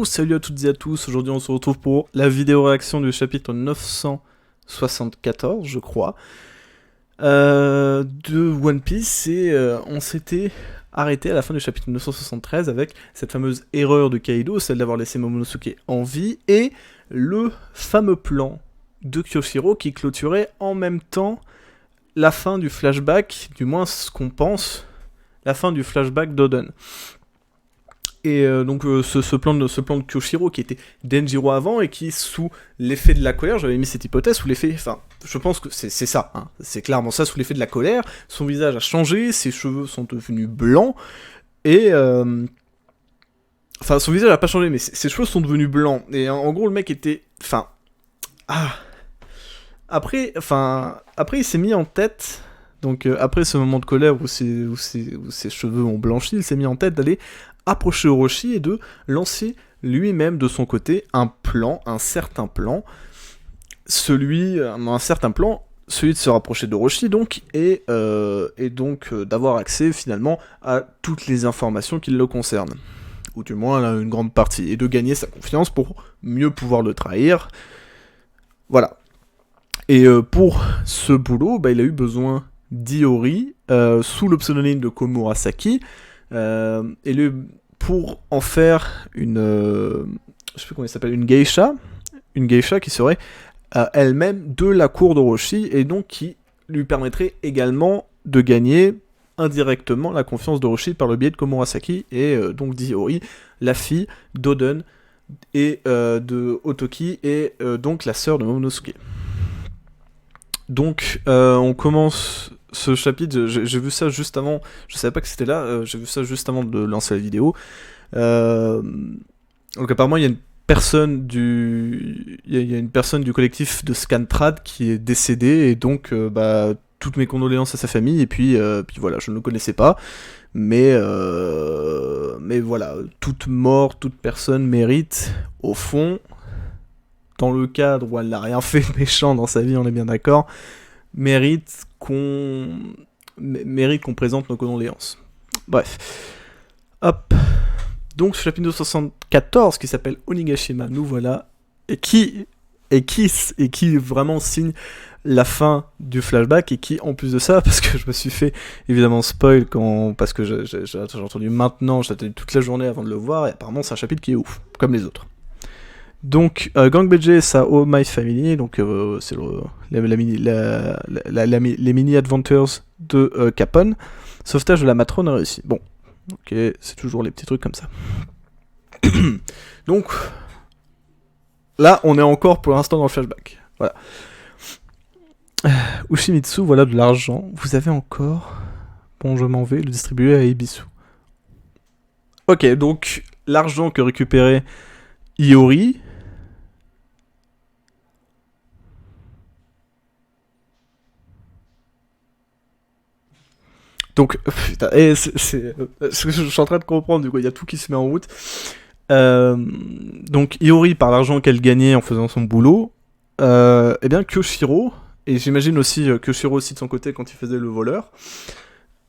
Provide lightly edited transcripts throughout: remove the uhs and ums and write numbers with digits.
Salut à toutes et à tous, aujourd'hui on se retrouve pour la vidéo réaction du chapitre 974, je crois, de One Piece, et on s'était arrêté à la fin du chapitre 973 avec cette fameuse erreur de Kaido, celle d'avoir laissé Momonosuke en vie, et le fameux plan de Kyoshiro qui clôturait en même temps la fin du flashback, du moins ce qu'on pense, la fin du flashback d'Oden. Et donc ce plan de Kyoshiro qui était Denjiro avant et qui, sous l'effet de la colère, j'avais mis cette hypothèse, sous l'effet, enfin, je pense que c'est ça, hein, c'est clairement ça, sous l'effet de la colère, son visage a changé, ses cheveux sont devenus blancs, et enfin, son visage a pas changé, mais ses cheveux sont devenus blancs, et en gros, le mec était, enfin, après, il s'est mis en tête, donc après ce moment de colère où ses cheveux ont blanchi, il s'est mis en tête d'aller approcher Orochi et de lancer lui-même de son côté un certain plan, celui de se rapprocher d'Orochi donc, et donc d'avoir accès finalement à toutes les informations qui le concernent, ou du moins là, une grande partie, et de gagner sa confiance pour mieux pouvoir le trahir, voilà. Et pour ce boulot, il a eu besoin d'Iori, sous le pseudonyme de Komurasaki, et pour en faire une, je sais plus comment il s'appelle, une geisha qui serait elle-même de la cour d'Orochi, et donc qui lui permettrait également de gagner indirectement la confiance d'Orochi par le biais de Komurasaki, et donc d'Iori, la fille d'Oden et de Otoki, et donc la sœur de Momonosuke. Donc on commence ce chapitre, j'ai vu ça juste avant, je savais pas que c'était là, j'ai vu ça juste avant de lancer la vidéo. Donc apparemment il y a une personne du collectif de Scantrad qui est décédée, et donc toutes mes condoléances à sa famille, et puis voilà, je ne le connaissais pas, mais voilà, toute mort, toute personne mérite, au fond, dans le cadre où elle n'a rien fait de méchant dans sa vie, on est bien d'accord, mérite qu'on présente nos condoléances. Bref. Hop. Donc ce chapitre 274 qui s'appelle Onigashima, nous voilà, et qui vraiment signe la fin du flashback, et qui, en plus de ça, parce que je me suis fait évidemment spoil parce que j'ai entendu maintenant, j'ai attendu toute la journée avant de le voir, et apparemment c'est un chapitre qui est ouf, comme les autres. Donc, Gang BG, ça Oh My Family, donc c'est les mini-adventures de Capone. Sauvetage de la matrone réussi. Bon, ok, c'est toujours les petits trucs comme ça. Donc, là, on est encore pour l'instant dans le flashback. Voilà. Ushimitsu, voilà de l'argent. Vous avez encore... Bon, je m'en vais le distribuer à Ebisu. Ok, donc, l'argent que récupérait Iori... Donc, putain, je suis en train de comprendre, du coup, il y a tout qui se met en route. Donc, Iori, par l'argent qu'elle gagnait en faisant son boulot, eh bien, Kyoshiro, et j'imagine aussi Kyoshiro aussi de son côté quand il faisait le voleur,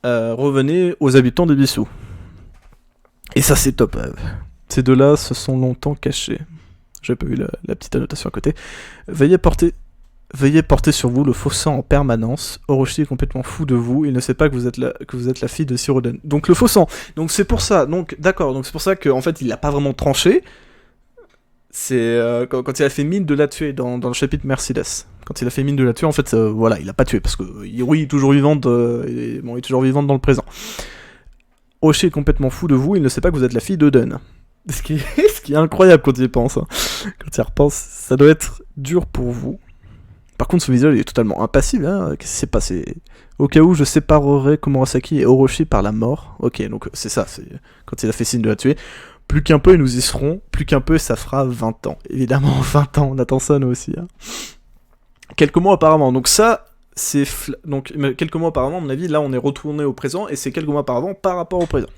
revenait aux habitants d'Ebisu. Et ça, c'est top. Ces deux-là se sont longtemps cachés. J'ai pas eu la petite annotation à côté. Veuillez porter sur vous le faux sang en permanence. Orochi est complètement fou de vous. Il ne sait pas que vous êtes la fille de Shiroden. Donc le faux sang. Donc c'est pour ça. Donc d'accord. Donc c'est pour ça qu'en fait il l'a pas vraiment tranché. C'est quand il a fait mine de la tuer dans le chapitre Merciless. Quand il a fait mine de la tuer, en fait voilà, il a pas tué parce que Iori est toujours vivante. Il est toujours vivante dans le présent. Orochi est complètement fou de vous. Il ne sait pas que vous êtes la fille d'Oden. Ce qui est incroyable quand il y pense. Hein. Quand il repense, ça doit être dur pour vous. Par contre, son visage il est totalement impassible. Hein. Qu'est-ce qui s'est passé? Au cas où je séparerai Komurasaki et Orochi par la mort. Ok, donc c'est ça. C'est quand il a fait signe de la tuer. Plus qu'un peu, et nous y serons. Plus qu'un peu, ça fera 20 ans. Évidemment, 20 ans. On attend ça, nous aussi. Hein. Quelques mois auparavant. Donc ça, c'est... Donc, quelques mois auparavant, à mon avis, là, on est retourné au présent. Et c'est quelques mois auparavant par rapport au présent.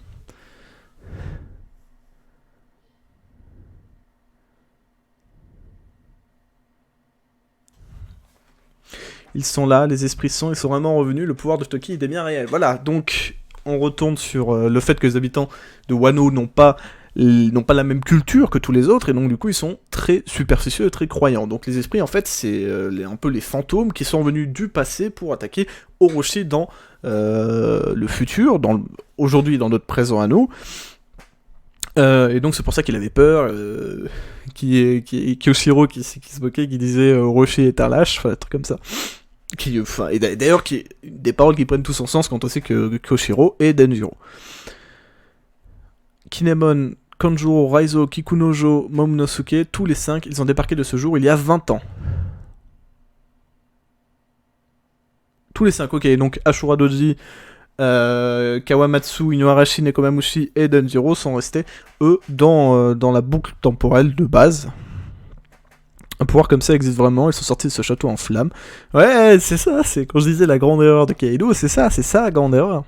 Ils sont là, les esprits ils sont vraiment revenus, le pouvoir de Toki est bien réel. Voilà, donc on retourne sur le fait que les habitants de Wano n'ont pas n'ont pas la même culture que tous les autres, et donc du coup ils sont très superstitieux, très croyants. Donc les esprits, en fait, c'est un peu les fantômes qui sont venus du passé pour attaquer Orochi dans le futur, aujourd'hui dans notre présent à nous. Et donc c'est pour ça qu'il avait peur, Kyoshiro qui se moquait, qui disait Orochi est un lâche, enfin un truc comme ça. Et d'ailleurs, des paroles qui prennent tout son sens quand on sait que Kyoshiro est Denjiro. Kinemon, Kanjuro, Raizo, Kikunojo, Momonosuke, tous les 5, ils ont débarqué de ce jour il y a 20 ans. Tous les 5, ok, donc Ashura Doji, Kawamatsu, Inuarashi, Nekomamushi et Denjiro sont restés, eux, dans la boucle temporelle de base. Un pouvoir comme ça existe vraiment, ils sont sortis de ce château en flammes. Ouais, c'est ça, c'est quand je disais la grande erreur de Kaido, c'est ça la grande erreur.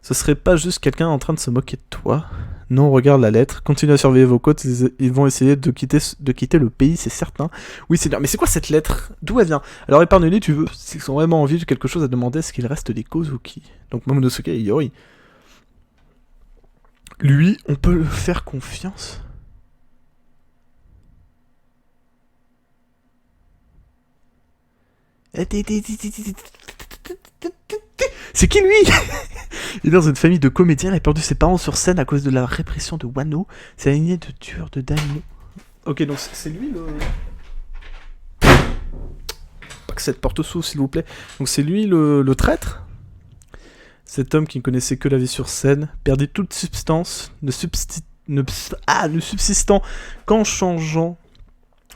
Ce serait pas juste quelqu'un en train de se moquer de toi. Non, regarde la lettre, continue à surveiller vos côtes, ils vont essayer de quitter le pays, c'est certain. Oui, c'est bien, mais c'est quoi cette lettre? D'où elle vient? Alors épargne-les, tu veux, s'ils ont vraiment envie de quelque chose à demander, est-ce qu'il reste des Kozuki? Donc Momonosuke et Yori. Lui, on peut le faire confiance? C'est qui lui? Il est dans une famille de comédiens, il a perdu ses parents sur scène à cause de la répression de Wano. C'est la lignée de tueurs de Daimyo. Ok, donc c'est lui le... Pas que cette porte sous, s'il vous plaît. Donc c'est lui le traître? Cet homme qui ne connaissait que la vie sur scène, perdit toute substance, ne subsistant qu'en changeant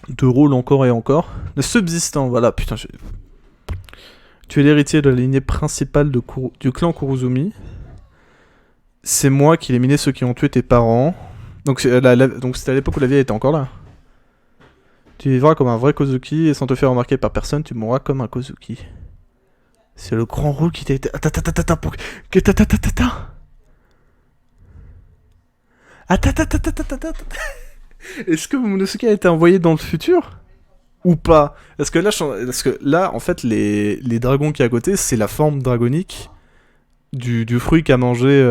de rôle encore et encore. Ne subsistant, voilà, putain, tu es l'héritier de la lignée principale du clan Kurozumi. C'est moi qui ai éliminé ceux qui ont tué tes parents. Donc c'était à l'époque où la vieille était encore là. Tu vivras comme un vrai Kozuki et sans te faire remarquer par personne, tu mourras comme un Kozuki. C'est le grand rôle qui t'a été... Est-ce que Momonosuke a été envoyé dans le futur? Ou pas? Parce que là, en fait, les dragons qui est à côté, c'est la forme dragonique du fruit qu'a mangé...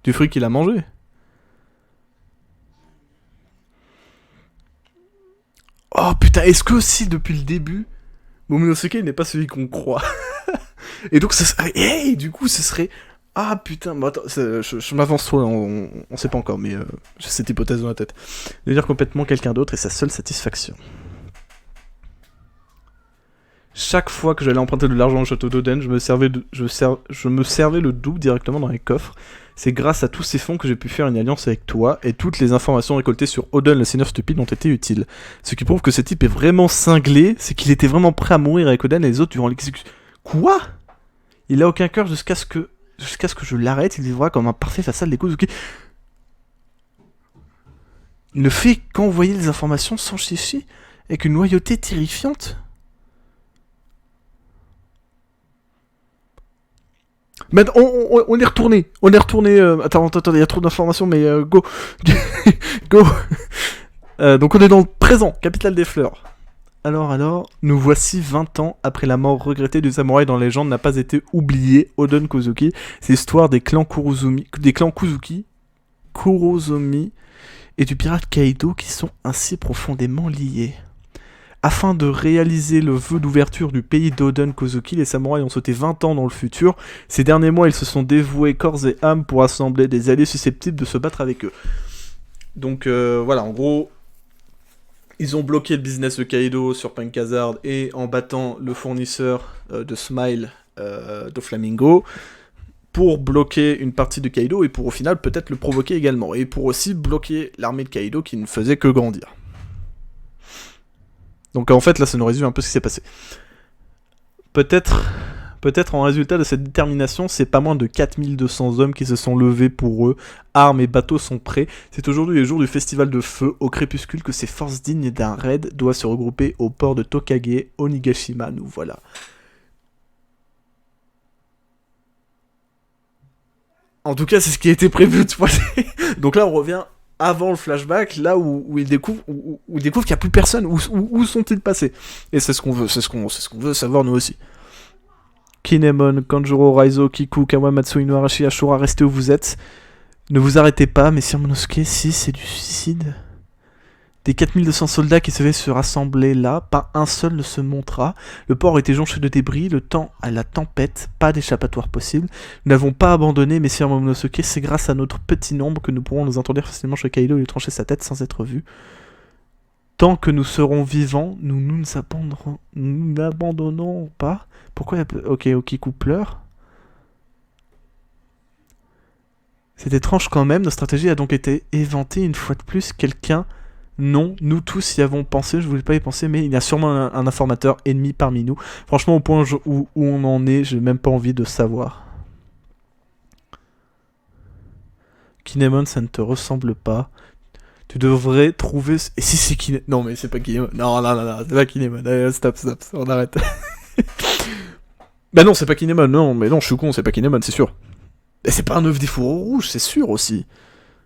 du fruit qu'il a mangé. Oh putain, est-ce que aussi, depuis le début, Momonosuke n'est pas celui qu'on croit? Et donc, du coup, ce serait... Ah putain, bon, attends, je m'avance trop, on sait pas encore, mais j'ai cette hypothèse dans la tête. Devenir complètement quelqu'un d'autre est sa seule satisfaction. Chaque fois que j'allais emprunter de l'argent au château d'Oden, je me servais le double directement dans les coffres. C'est grâce à tous ces fonds que j'ai pu faire une alliance avec toi, et toutes les informations récoltées sur Oden le seigneur stupide ont été utiles. Ce qui prouve que ce type est vraiment cinglé, c'est qu'il était vraiment prêt à mourir avec Oden et les autres durant l'exécution. Quoi? Il a aucun cœur jusqu'à ce que je l'arrête, il vivra comme un parfait façade des Kozuki. Il ne fait qu'envoyer les informations sans chichi, avec une loyauté terrifiante. Mais on est retourné. Attends, il y a trop d'informations, mais go. Go. Donc on est dans le présent, capitale des fleurs. Alors, nous voici 20 ans après la mort regrettée du samouraï dont la légende n'a pas été oubliée, Oden Kozuki. C'est l'histoire des clans Kuzuki, Kurozomi et du pirate Kaido qui sont ainsi profondément liés. Afin de réaliser le vœu d'ouverture du pays d'Oden Kozuki, les samouraïs ont sauté 20 ans dans le futur. Ces derniers mois, ils se sont dévoués corps et âme pour assembler des alliés susceptibles de se battre avec eux. Donc voilà, en gros, ils ont bloqué le business de Kaido sur Punk Hazard et en battant le fournisseur de Smile de Flamingo pour bloquer une partie de Kaido et pour au final peut-être le provoquer également. Et pour aussi bloquer l'armée de Kaido qui ne faisait que grandir. Donc en fait là ça nous résume un peu ce qui s'est passé. Peut-être en résultat de cette détermination, c'est pas moins de 4200 hommes qui se sont levés pour eux. Armes et bateaux sont prêts. C'est aujourd'hui le jour du festival de feu, au crépuscule, que ces forces dignes d'un raid doivent se regrouper au port de Tokage, Onigashima, nous voilà. En tout cas, c'est ce qui a été prévu de se. Donc là, on revient avant le flashback, là où il découvre, où il découvre qu'il n'y a plus personne. Où sont-ils passés? Et c'est ce qu'on veut savoir nous aussi. Kinemon, Kanjuro, Raizo, Kiku, Kawamatsu, Inuarashi, Ashura, restez où vous êtes. Ne vous arrêtez pas, messire Monosuke, si c'est du suicide. Des 4200 soldats qui devaient se rassembler là, pas un seul ne se montra. Le port était jonché de débris, le temps à la tempête, pas d'échappatoire possible. Nous n'avons pas abandonné, messire Momonosuke, c'est grâce à notre petit nombre que nous pourrons nous introduire facilement chez Kaido et lui trancher sa tête sans être vus. Tant que nous serons vivants, nous n'abandonnerons pas. Pourquoi Ok, Okiku pleure. C'est étrange quand même, notre stratégie a donc été éventée une fois de plus. Quelqu'un... Non, nous tous y avons pensé, je voulais pas y penser, mais il y a sûrement un informateur ennemi parmi nous. Franchement, au point où on en est, j'ai même pas envie de savoir. Kinemon, ça ne te ressemble pas. Tu devrais trouver... Et si c'est Kinemon... Non, mais c'est pas Kinemon. Non, c'est pas Kinemon. Allez, stop, on arrête. Bah non, c'est pas Kinemon, non, mais non, je suis con, c'est pas Kinemon, c'est sûr. Et c'est pas un œuf des fourreaux rouges, c'est sûr aussi.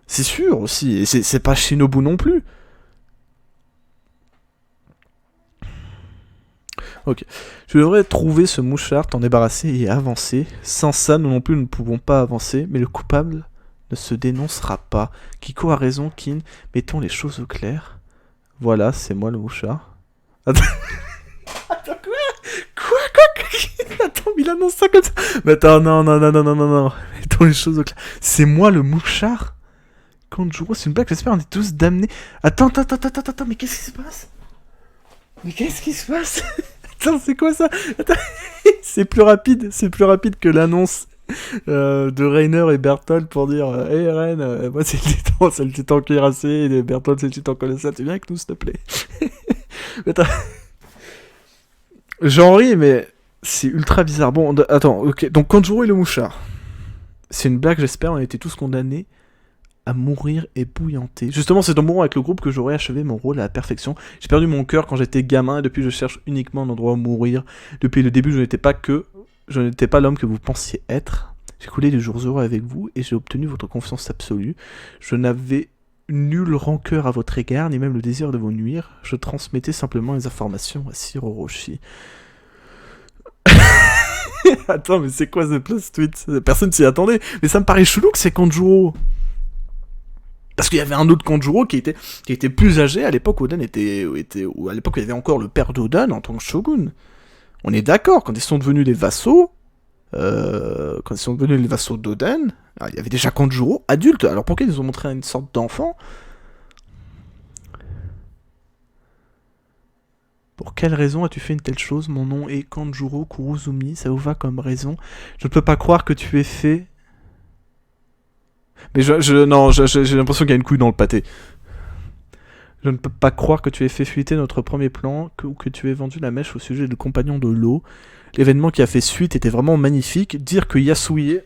C'est sûr aussi, et c'est pas Shinobu non plus. Ok. Je devrais trouver ce mouchard, t'en débarrasser et avancer. Sans ça, nous non plus, nous ne pouvons pas avancer, mais le coupable ne se dénoncera pas. Kiko a raison, Kin. Mettons les choses au clair. Voilà, c'est moi le mouchard. Attends, quoi Attends, mais il annonce ça comme ça. Mais attends, non. Mettons les choses au clair. C'est moi le mouchard Kanjuro, c'est une blague, j'espère, on est tous damnés. Attends, mais qu'est-ce qui se passe Attends, c'est quoi ça? Attends, c'est plus rapide que l'annonce de Reiner et Bertolt pour dire hey Ren, moi c'est le titan cuirassé, et Bertolt c'est le titan colossal, tu viens avec nous s'il te plaît? Attends. J'en ris, mais c'est ultra bizarre. Bon, attends, ok, donc Kanjuro et le mouchard. C'est une blague, j'espère, on a été tous condamnés à mourir ébouillanté. Justement, c'est en mourant avec le groupe que j'aurais achevé mon rôle à la perfection. J'ai perdu mon cœur quand j'étais gamin et depuis je cherche uniquement un endroit où mourir. Depuis le début, je n'étais pas l'homme que vous pensiez être. J'ai coulé des jours heureux avec vous et j'ai obtenu votre confiance absolue. Je n'avais nulle rancœur à votre égard, ni même le désir de vous nuire. Je transmettais simplement les informations à Sir Orochi. Attends, mais c'est quoi ce plot tweet? Personne s'y attendait. Mais ça me paraît chelou que c'est Kanjuro. Parce qu'il y avait un autre Kanjuro qui était plus âgé à l'époque où Oden ou à l'époque il y avait encore le père d'Oden en tant que shogun. On est d'accord, quand ils sont devenus les vassaux, d'Oden, il y avait déjà Kanjuro adulte. Alors pourquoi ils nous ont montré une sorte d'enfant? Pour quelle raison as-tu fait une telle chose? Mon nom est Kanjuro Kurozumi, ça vous va comme raison? Je ne peux pas croire que tu aies fait... Mais non, j'ai l'impression qu'il y a une couille dans le pâté. Je ne peux pas croire que tu aies fait fuiter notre premier plan, ou que tu aies vendu la mèche au sujet du compagnon de l'eau. L'événement qui a fait suite était vraiment magnifique. Dire que Yasuie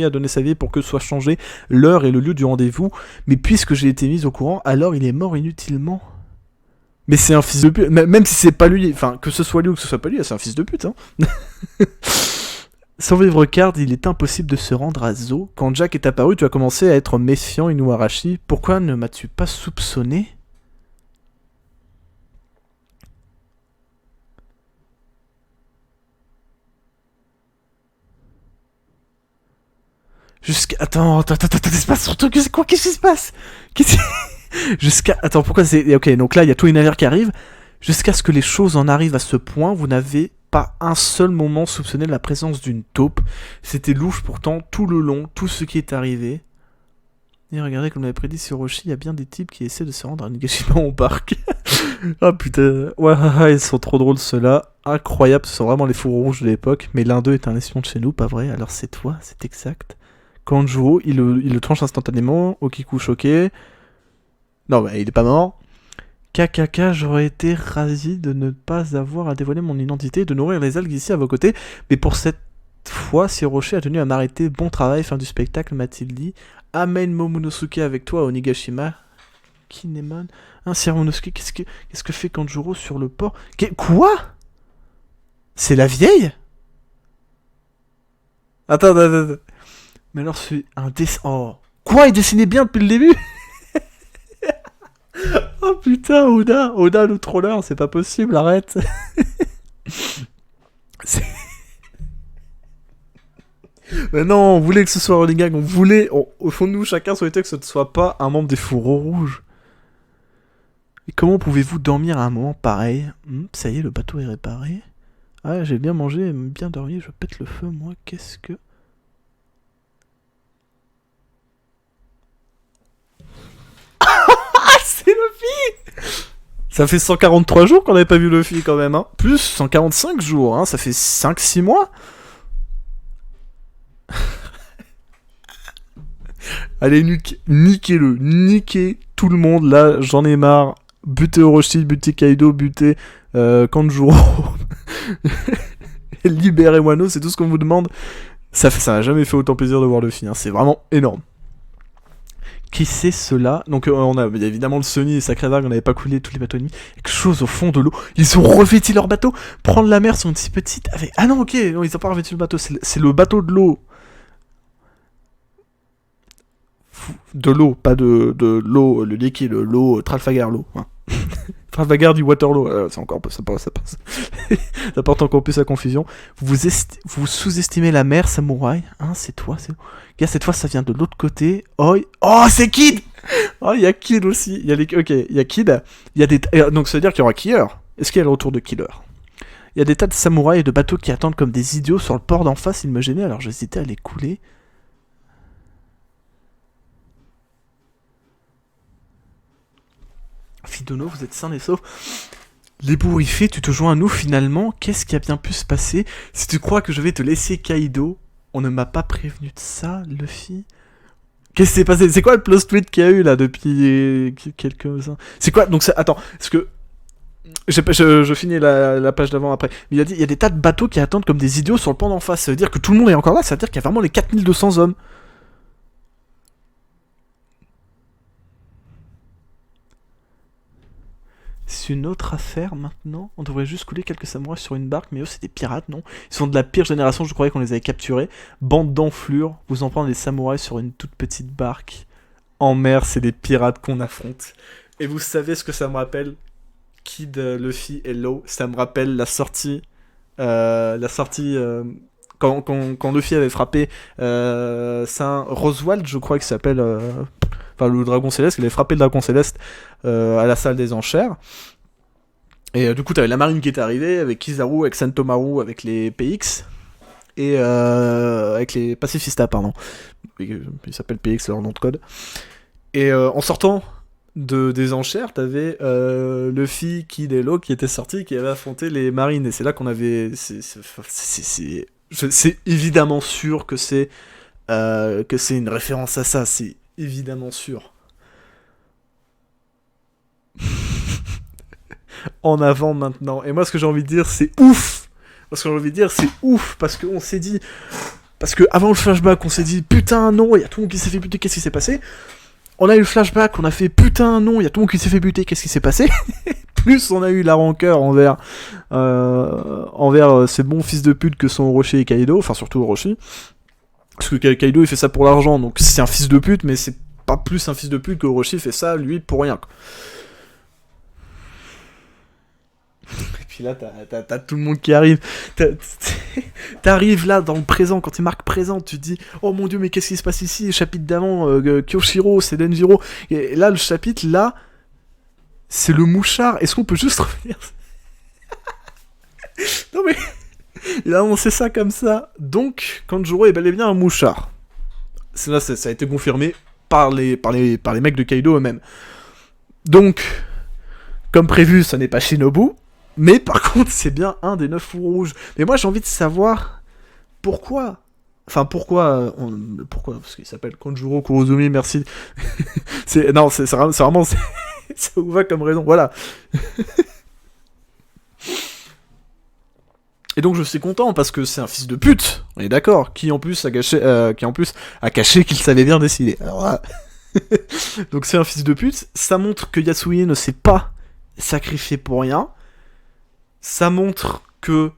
a donné sa vie pour que soit changé l'heure et le lieu du rendez-vous, mais puisque j'ai été mis au courant, alors il est mort inutilement. Mais c'est un fils de pute, même si c'est pas lui, enfin, que ce soit lui ou que ce soit pas lui, c'est un fils de pute, hein. Sans vivre Card, il est impossible de se rendre à Zo. Quand Jack est apparu, tu as commencé à être méfiant, Inuarashi. Pourquoi ne m'as-tu pas soupçonné? Attends, il se passe surtout... Qu'est-ce qui se passe? Attends, pourquoi c'est... Ok, donc là, il y a tout une affaire qui arrive. Jusqu'à ce que les choses en arrivent à ce point, vous n'avez pas un seul moment soupçonné la présence d'une taupe. C'était louche pourtant tout le long, tout ce qui est arrivé. Et regardez, comme l'avait prédit sur Roshi, il y a bien des types qui essaient de se rendre à Nigashima au parc. Ah putain, ouais, ils sont trop drôles ceux-là. Incroyable, ce sont vraiment les fourreaux rouges de l'époque. Mais l'un d'eux est un espion de chez nous, pas vrai? Alors c'est toi, c'est exact. Kanjuro, il le tranche instantanément. Okiku choqué. Non, bah il est pas mort. KKK, j'aurais été ravi de ne pas avoir à dévoiler mon identité et de nourrir les algues ici à vos côtés. Mais pour cette fois, Rocher a tenu à m'arrêter. Bon travail, fin du spectacle, m'a-t-il dit. Amène Momonosuke avec toi, Onigashima. Kinemon. Hein, Sir Momonosuke, qu'est-ce que fait Kanjuro sur le port? Quoi? C'est la vieille? Attends. Mais alors, c'est un dessin... Oh. Quoi? Il dessinait bien depuis le début? Oh putain, Oda le troller, c'est pas possible, arrête. Mais non, on voulait que ce soit un running gag, au fond de nous, chacun souhaitait que ce ne soit pas un membre des Fourreaux Rouges. Et comment pouvez-vous dormir à un moment pareil? Ça y est, le bateau est réparé. Ah, j'ai bien mangé, bien dormi, je pète le feu, moi, qu'est-ce que... Ah, c'est Luffy! Ça fait 143 jours qu'on n'avait pas vu Luffy, quand même, hein. Plus 145 jours, hein, ça fait 5-6 mois. Allez, niquez-le, niquez tout le monde, là, j'en ai marre. Butez Orochi, butez Kaido, butez Kanjuro. Libérez Wano, c'est tout ce qu'on vous demande. Ça n'a jamais fait autant plaisir de voir Luffy, hein. C'est vraiment énorme. Qui c'est cela? Donc on a évidemment le Sunny et Sacré Vague, on n'avait pas coulé tous les bateaux ennemis. Quelque chose au fond de l'eau. Ils ont revêti leur bateau. Prendre la mer sur une si petite... Ah non, ok, non, ils n'ont pas revêti le bateau. C'est le bateau de l'eau. De l'eau, pas de l'eau, le liquide, l'eau, Trafalgar, l'eau. Hein. Trafalgar du Waterloo, c'est encore ça passe. Ça porte encore plus à confusion. Vous sous-estimez la mer, samouraï. Hein, c'est toi, c'est... Gars, cette fois, ça vient de l'autre côté. Oh, c'est Kid. Oh, il y a Kid aussi. Il y a Kid. Il y a des... Donc, ça veut dire qu'il y aura Killer. Est-ce qu'il y a le retour de Killer? Il y a des tas de samouraïs et de bateaux qui attendent comme des idiots sur le port d'en face. Ils me gênaient, alors j'hésitais à les couler. Fidono, vous êtes sains et saufs. L'ébouriffé, tu te joins à nous finalement. Qu'est-ce qui a bien pu se passer? Si tu crois que je vais te laisser Kaido, on ne m'a pas prévenu de ça, Luffy. Qu'est-ce qui s'est passé? C'est quoi le plot tweet qu'il y a eu là depuis quelques ans? C'est quoi? Donc attends, parce que je finis la page d'avant après. Mais il a dit, il y a des tas de bateaux qui attendent comme des idiots sur le pont d'en face. Ça veut dire que tout le monde est encore là. Ça veut dire qu'il y a vraiment les 4200 hommes. C'est une autre affaire maintenant. On devrait juste couler quelques samouraïs sur une barque, mais eux c'est des pirates, non? Ils sont de la pire génération, je croyais qu'on les avait capturés. Bande d'enflures, vous en prendre des samouraïs sur une toute petite barque. En mer, c'est des pirates qu'on affronte. Et vous savez ce que ça me rappelle? Kid, Luffy et Law, ça me rappelle la sortie... quand Luffy avait frappé Saint Roswald, je crois qu'il s'appelle... Enfin, le dragon céleste, il avait frappé le dragon céleste à la salle des enchères. Et du coup, t'avais la marine qui était arrivée, avec Kizaru, avec Sentomaru, avec les PX, et avec les pacifistas, pardon. Ils s'appellent PX, c'est leur nom de code. Et en sortant des enchères, t'avais Luffy, Kid et Law qui étaient sortis, qui avaient affronté les marines. Et c'est là qu'on avait... C'est évidemment sûr que c'est une référence à ça, c'est évidemment sûr. En avant maintenant. Et moi, ce que j'ai envie de dire, c'est ouf. Parce qu'on s'est dit... Parce que avant le flashback, on s'est dit, putain, non, il y a tout le monde qui s'est fait buter, qu'est-ce qui s'est passé? On a eu le flashback, on a fait, putain, non, il y a tout le monde qui s'est fait buter, qu'est-ce qui s'est passé? Plus on a eu la rancœur envers ces bons fils de pute que sont Orochi et Kaido, enfin surtout Orochi. Parce que Kaido il fait ça pour l'argent, donc c'est un fils de pute, mais c'est pas plus un fils de pute que Orochi fait ça, lui, pour rien. Et puis là, t'as tout le monde qui arrive. T'arrives là dans le présent, quand tu marques présent, tu te dis oh mon dieu, mais qu'est-ce qui se passe ici? Le chapitre d'avant, Kyoshiro, c'est Denjiro. Et là, le chapitre, là, c'est le mouchard. Est-ce qu'on peut juste revenir? Non mais. Il a annoncé ça comme ça. Donc, Kanjuro est bel et bien un mouchard. Là, ça a été confirmé par les mecs de Kaido eux-mêmes. Donc, comme prévu, ça n'est pas Shinobu. Mais par contre, c'est bien un des 9 fours rouges. Mais moi, j'ai envie de savoir pourquoi. Enfin, pourquoi parce qu'il s'appelle Kanjuro Kurozumi, merci. C'est vraiment... ça vous va comme raison, voilà. Et donc je suis content parce que c'est un fils de pute, on est d'accord, qui en plus a caché qu'il savait bien décider. Alors là... Donc c'est un fils de pute, ça montre que Yasui ne s'est pas sacrifié pour rien, ça montre que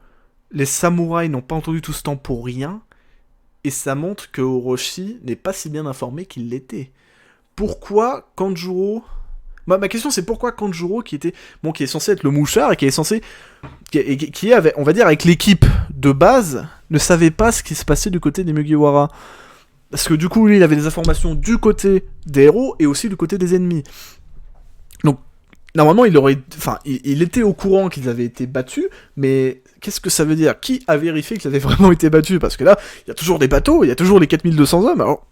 les samouraïs n'ont pas entendu tout ce temps pour rien, et ça montre que Orochi n'est pas si bien informé qu'il l'était. Pourquoi Kanjuro... Ma question c'est pourquoi Kanjuro qui est censé être le mouchard et qui est censé qui est on va dire avec l'équipe de base ne savait pas ce qui se passait du côté des Mugiwara. Parce que du coup, lui, il avait des informations du côté des héros et aussi du côté des ennemis. Donc, normalement, il était au courant qu'ils avaient été battus, mais qu'est-ce que ça veut dire? Qui a vérifié qu'ils avaient vraiment été battus? Parce que là, il y a toujours des bateaux, il y a toujours les 4200 hommes, alors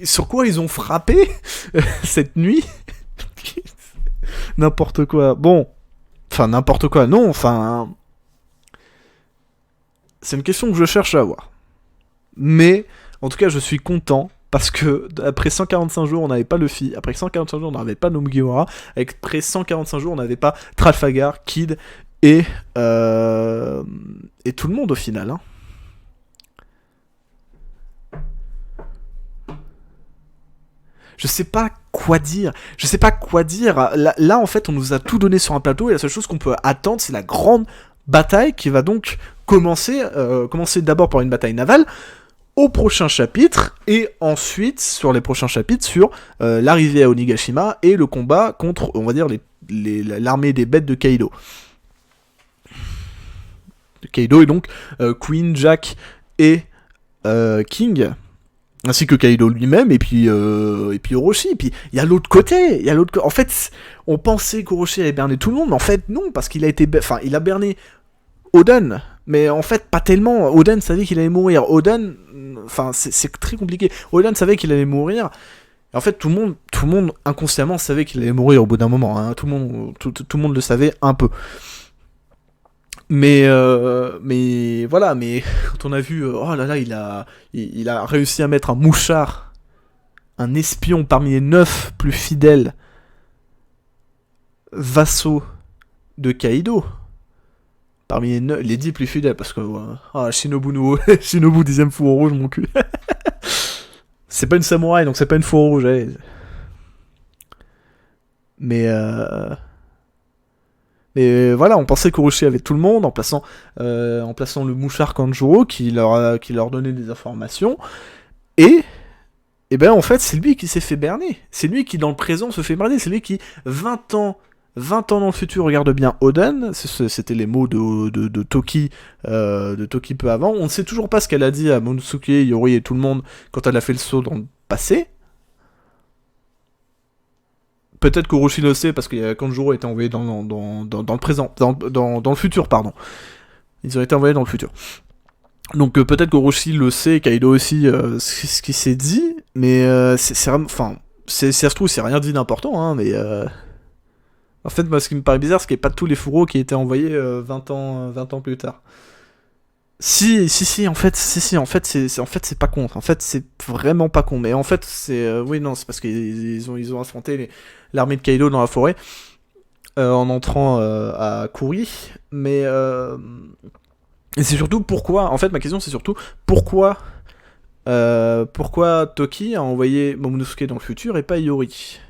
sur quoi ils ont frappé cette nuit? N'importe quoi. Bon, enfin n'importe quoi. Non, enfin, c'est une question que je cherche à avoir. Mais en tout cas, je suis content parce que après 145 jours, on n'avait pas Luffy. Après 145 jours, on n'avait pas no Mugiwara. Après 145 jours, on n'avait pas Trafalgar, Kid et tout le monde au final. Hein. Je sais pas quoi dire. Je sais pas quoi dire. Là, en fait, on nous a tout donné sur un plateau et la seule chose qu'on peut attendre, c'est la grande bataille qui va donc commencer d'abord par une bataille navale au prochain chapitre et ensuite sur les prochains chapitres sur l'arrivée à Onigashima et le combat contre, on va dire, l'armée des bêtes de Kaido. Kaido est donc Queen, Jack et King. Ainsi que Kaido lui-même, et puis Orochi. Et puis, il y a l'autre côté. En fait, on pensait qu'Orochi allait berner tout le monde, mais en fait, non, parce qu'il a été... Enfin, il a berné Oden, mais en fait, pas tellement. Oden savait qu'il allait mourir. Oden... Enfin, c'est très compliqué. Oden savait qu'il allait mourir. Et en fait, tout le monde inconsciemment savait qu'il allait mourir au bout d'un moment. Hein. Tout le monde le savait un peu. Mais voilà, mais quand on a vu, oh là là, il a réussi à mettre un mouchard, un espion parmi les 9 plus fidèles vassaux de Kaido. Parmi les 10 plus fidèles, parce que, Shinobu no, Shinobu 10ème fourreau rouge, mon cul. C'est pas une samouraï, donc c'est pas une fourreau rouge, allez. Mais voilà, on pensait qu'Orochi avait tout le monde en plaçant le mouchard Kanjuro qui leur donnait des informations. Et ben en fait, c'est lui qui s'est fait berner. C'est lui qui dans le présent se fait berner. C'est lui qui, 20 ans dans le futur, regarde bien Oden. C'était les mots de Toki peu avant. On ne sait toujours pas ce qu'elle a dit à Momonosuke, Yori et tout le monde quand elle a fait le saut dans le passé. Peut-être qu'Orochi le sait parce que Kanjuro était envoyé dans le présent, dans le futur, pardon. Ils ont été envoyés dans le futur. Donc peut-être qu'Orochi le sait, Kaido aussi, ce qui s'est dit, mais c'est vraiment, enfin, ça se trouve c'est rien dit d'important, hein, mais en fait moi ce qui me paraît bizarre, c'est qu'il n'y a pas tous les fourreaux qui étaient envoyés 20 ans plus tard. Si, en fait, c'est pas con. En fait, c'est vraiment pas con. Mais en fait, oui, non, c'est parce qu'ils ont affronté l'armée de Kaido dans la forêt en entrant à Kuri. Mais et c'est surtout pourquoi. En fait, ma question, c'est surtout pourquoi Toki a envoyé Momonosuke dans le futur et pas Iori.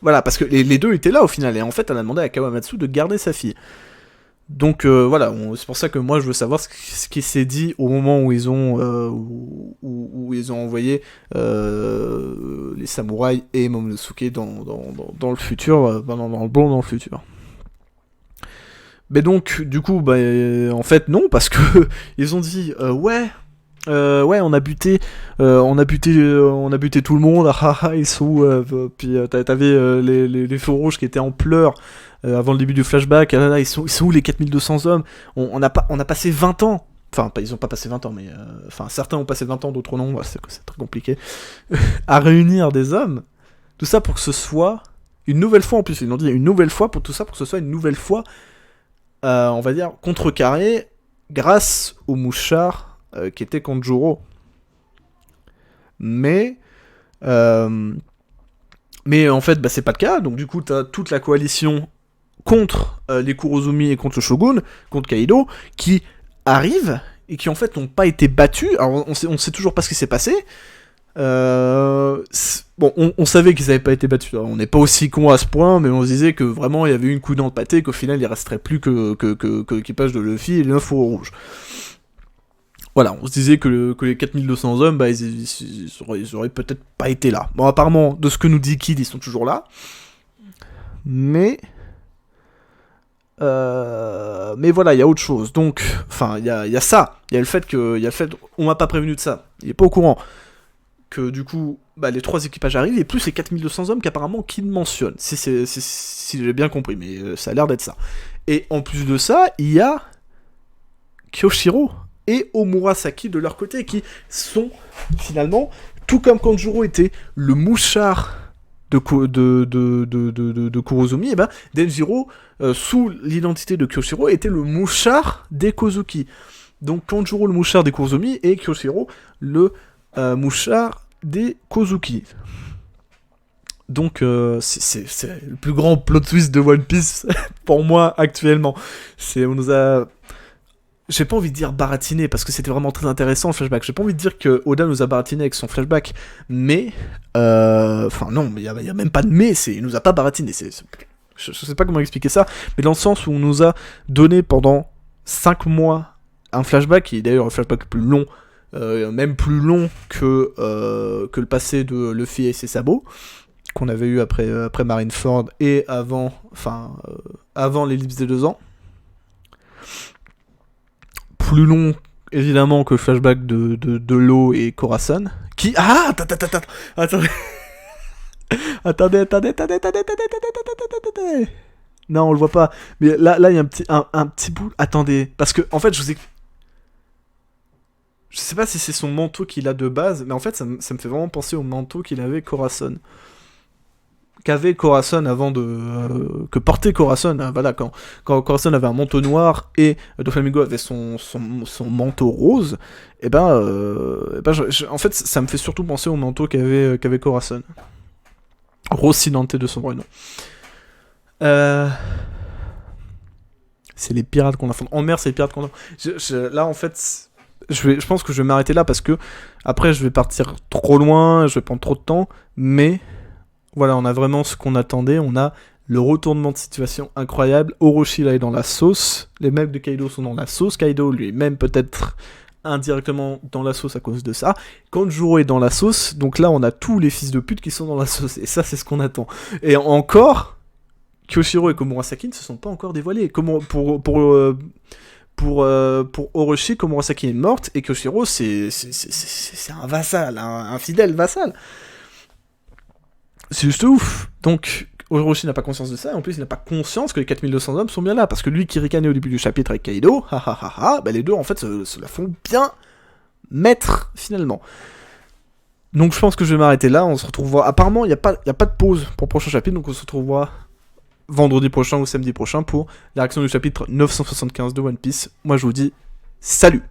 Voilà, parce que les deux étaient là au final. Et en fait, elle a demandé à Kawamatsu de garder sa fille. Donc voilà, c'est pour ça que moi je veux savoir ce qui s'est dit au moment où ils ont où ils ont envoyé les samouraïs et Momonosuke dans le futur, dans le futur. Mais donc du coup, en fait non, parce que ils ont dit ouais, on a buté tout le monde, ils sont où puis t'avais les feux rouges qui étaient en pleurs avant le début du flashback, là, ils sont où les 4200 hommes, on a passé 20 ans, enfin ils ont pas passé 20 ans, mais certains ont passé 20 ans, d'autres non, c'est très compliqué, à réunir des hommes, tout ça pour que ce soit une nouvelle fois, en plus ils l'ont dit, une nouvelle fois, pour tout ça, pour que ce soit une nouvelle fois, on va dire, contrecarré grâce au mouchard qui était Kanjuro. Mais en fait, c'est pas le cas. Donc du coup, t'as toute la coalition contre les Kurozumi et contre le Shogun, contre Kaido, qui arrivent et qui en fait n'ont pas été battus. Alors on sait toujours pas ce qui s'est passé. On savait qu'ils avaient pas été battus. On n'est pas aussi con à ce point, mais on se disait que vraiment il y avait eu une coup dans le pâté, qu'au final il resterait plus que l'équipage de Luffy et les 9 fourreaux rouges. Voilà, on se disait que les 4200 hommes, ils auraient peut-être pas été là. Bon, apparemment, de ce que nous dit Kid, ils sont toujours là. Mais Mais voilà, il y a autre chose. Donc, enfin, il y a ça. Il y a le fait on m'a pas prévenu de ça. Il est pas au courant que du coup, bah, les 3 équipages arrivent et plus ces 4200 hommes qu'apparemment qu'il mentionne. Si j'ai bien compris, mais ça a l'air d'être ça. Et en plus de ça, il y a Kyoshiro et Omurasaki de leur côté qui sont finalement, tout comme Kanjuro était le mouchard de Kurozumi, et ben Denjiro, sous l'identité de Kyoshiro, était le mouchard des Kozuki. Donc Kanjuro le mouchard des Kurozumi et Kyoshiro le mouchard des Kozuki. Donc c'est le plus grand plot twist de One Piece pour moi actuellement. On nous a... J'ai pas envie de dire baratiné parce que c'était vraiment très intéressant le flashback. J'ai pas envie de dire que Oda nous a baratiné avec son flashback, mais enfin non, mais y a même pas de mais. Il nous a pas baratiné. Je sais pas comment expliquer ça, mais dans le sens où on nous a donné pendant 5 mois un flashback qui est d'ailleurs un flashback plus long, même plus long que le passé de Luffy et ses sabots qu'on avait eu après Marineford et avant l'ellipse des 2 ans. Plus long, évidemment, que le flashback de Law et Corazon. Qui... Ah, attendez. Attendez. Non, on le voit pas. Mais là, il y a un petit bout. Attendez. Parce que, en fait, je sais pas si c'est son manteau qu'il a de base, mais en fait, ça me fait vraiment penser au manteau qu'il avait Corazon. Qu'avait Corazon avant que portait Corazon, voilà, quand Corazon avait un manteau noir et Doflamingo avait son manteau rose, et en fait ça me fait surtout penser au manteau qu'avait Corazon. Rocinante de son vrai nom. C'est les pirates qu'on affronte. En mer, c'est les pirates qu'on affronte. Là, en fait, je pense que je vais m'arrêter là parce que après je vais partir trop loin, je vais prendre trop de temps, mais... Voilà, on a vraiment ce qu'on attendait, on a le retournement de situation incroyable, Orochi là est dans la sauce, les mecs de Kaido sont dans la sauce, Kaido lui-même peut-être indirectement dans la sauce à cause de ça, Kanjuro est dans la sauce, donc là on a tous les fils de pute qui sont dans la sauce, et ça c'est ce qu'on attend. Et encore, Kyoshiro et Komurasaki ne se sont pas encore dévoilés. Pour Orochi, Komurasaki est morte, et Kyoshiro c'est un vassal, un fidèle vassal. C'est juste ouf. Donc, Orochi n'a pas conscience de ça, et en plus, il n'a pas conscience que les 4200 hommes sont bien là, parce que lui qui ricanait au début du chapitre avec Kaido, les deux, en fait, se la font bien mettre, finalement. Donc, je pense que je vais m'arrêter là, on se retrouvera... Apparemment, il n'y a pas de pause pour le prochain chapitre, donc on se retrouvera vendredi prochain ou samedi prochain pour la réaction du chapitre 975 de One Piece. Moi, je vous dis, salut!